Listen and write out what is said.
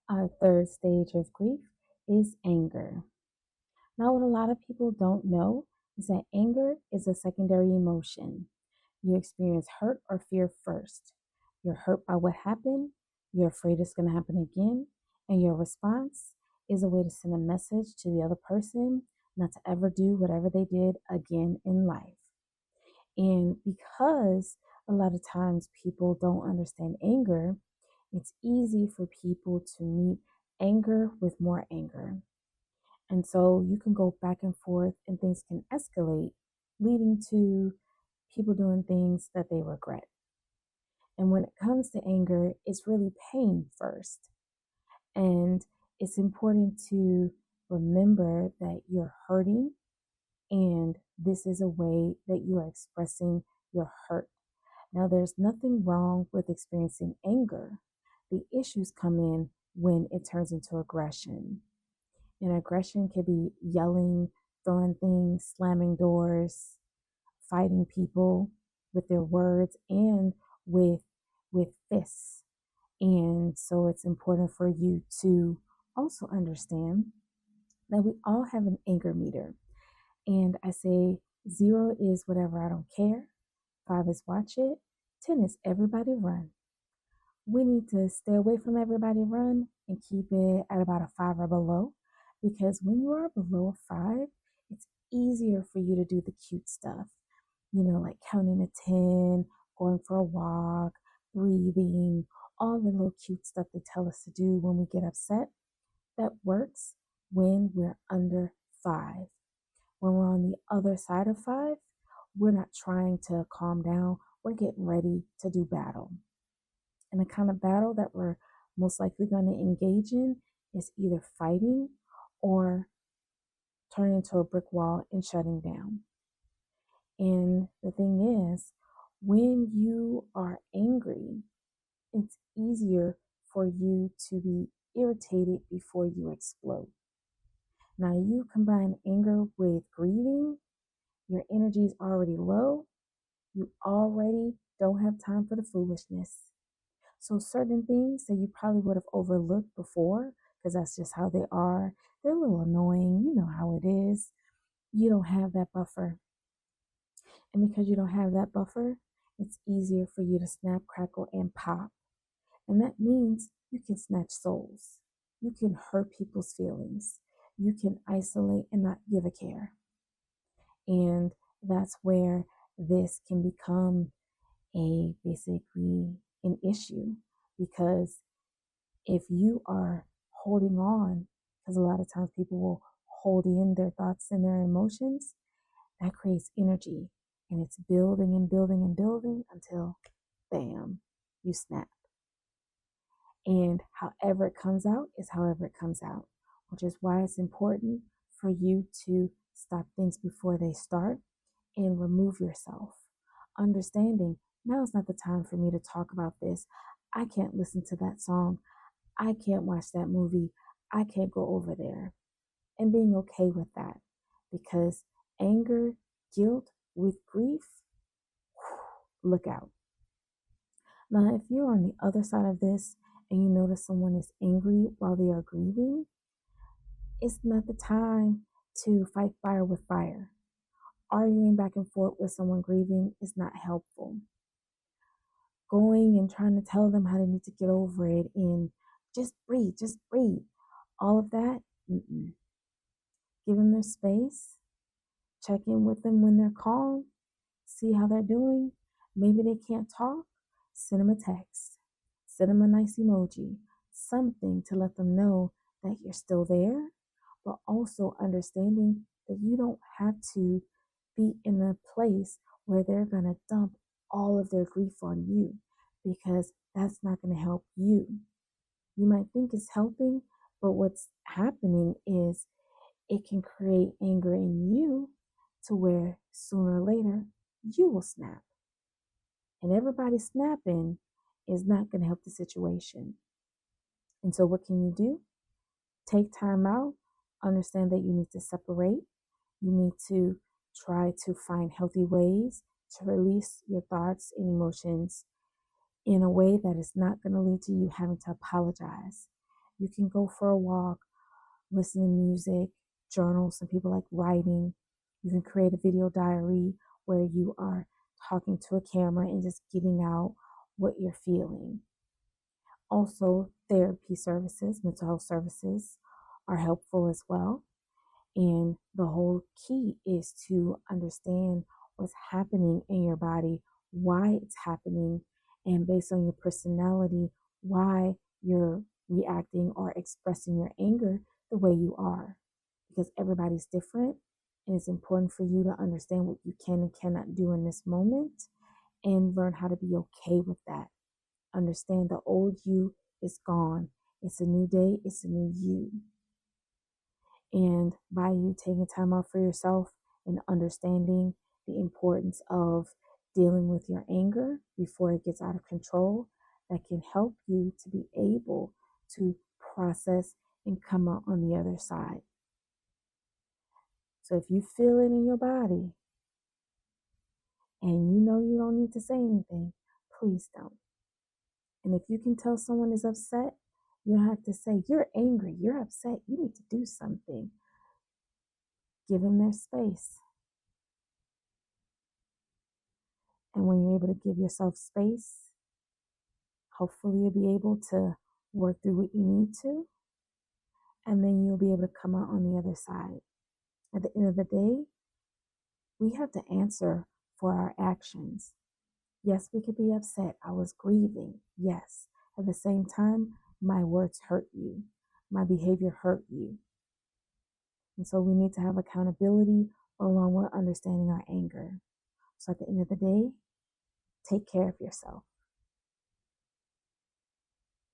Our third stage of grief is anger. Now, what a lot of people don't know is that anger is a secondary emotion. You experience hurt or fear first. You're hurt by what happened, you're afraid it's going to happen again, and your response is a way to send a message to the other person not to ever do whatever they did again in life. And because a lot of times people don't understand anger, it's easy for people to meet anger with more anger. And so you can go back and forth and things can escalate, leading to people doing things that they regret. And when it comes to anger, it's really pain first. And it's important to remember that you're hurting and this is a way that you are expressing your hurt. Now, there's nothing wrong with experiencing anger. The issues come in when it turns into aggression. And aggression can be yelling, throwing things, slamming doors, fighting people with their words and with fists. And so it's important for you to also understand that we all have an anger meter. And I say 0 is whatever, I don't care. 5 is watch it. 10 is everybody run. We need to stay away from everybody run and keep it at about a 5 or below, because when you are below a 5, it's easier for you to do the cute stuff, like counting to 10, going for a walk, breathing, all the little cute stuff they tell us to do when we get upset. That works when we're under 5. When we're on the other side of 5, we're not trying to calm down, we're getting ready to do battle. And the kind of battle that we're most likely going to engage in is either fighting or turning into a brick wall and shutting down. And the thing is, when you are angry, it's easier for you to be irritated before you explode. Now, you combine anger with grieving, your energy is already low, you already don't have time for the foolishness. So certain things that you probably would have overlooked before, because that's just how they are, they're a little annoying. You know how it is. You don't have that buffer. And because you don't have that buffer, it's easier for you to snap, crackle, and pop. And that means you can snatch souls. You can hurt people's feelings. You can isolate and not give a care. And that's where this can become basically an issue, because if you are holding on, because a lot of times people will hold in their thoughts and their emotions, that creates energy and it's building and building and building until bam, you snap. And however it comes out is however it comes out, which is why it's important for you to stop things before they start and remove yourself. Understanding now is not the time for me to talk about this. I can't listen to that song. I can't watch that movie. I can't go over there. And being okay with that, because anger, guilt with grief, look out. Now, if you're on the other side of this and you notice someone is angry while they are grieving, it's not the time to fight fire with fire. Arguing back and forth with someone grieving is not helpful. Going and trying to tell them how they need to get over it and just breathe. All of that, give them their space, check in with them when they're calm, see how they're doing. Maybe they can't talk, send them a text, send them a nice emoji, something to let them know that you're still there, but also understanding that you don't have to be in a place where they're going to dump all of their grief on you, because that's not going to help you. You might think it's helping, but what's happening is it can create anger in you to where sooner or later you will snap. And everybody snapping is not going to help the situation. And so, what can you do? Take time out, understand that you need to separate. You need to try to find healthy ways to release your thoughts and emotions in a way that is not going to lead to you having to apologize. You can go for a walk, listen to music, journal. Some people like writing. You can create a video diary where you are talking to a camera and just getting out what you're feeling. Also, therapy services, mental health services are helpful as well. And the whole key is to understand what's happening in your body, why it's happening, and based on your personality, why you're reacting or expressing your anger the way you are. Because everybody's different, and it's important for you to understand what you can and cannot do in this moment and learn how to be okay with that. Understand the old you is gone. It's a new day, it's a new you. And by you taking time out for yourself and understanding the importance of dealing with your anger before it gets out of control, that can help you to be able to process and come out on the other side. So if you feel it in your body and you know you don't need to say anything, please don't. And if you can tell someone is upset, you don't have to say, you're angry, you're upset, you need to do something. Give them their space. And when you're able to give yourself space, hopefully you'll be able to work through what you need to, and then you'll be able to come out on the other side. At the end of the day, we have to answer for our actions. Yes, we could be upset. I was grieving. Yes. At the same time, my words hurt you. My behavior hurt you. And so we need to have accountability along with understanding our anger. So at the end of the day, take care of yourself.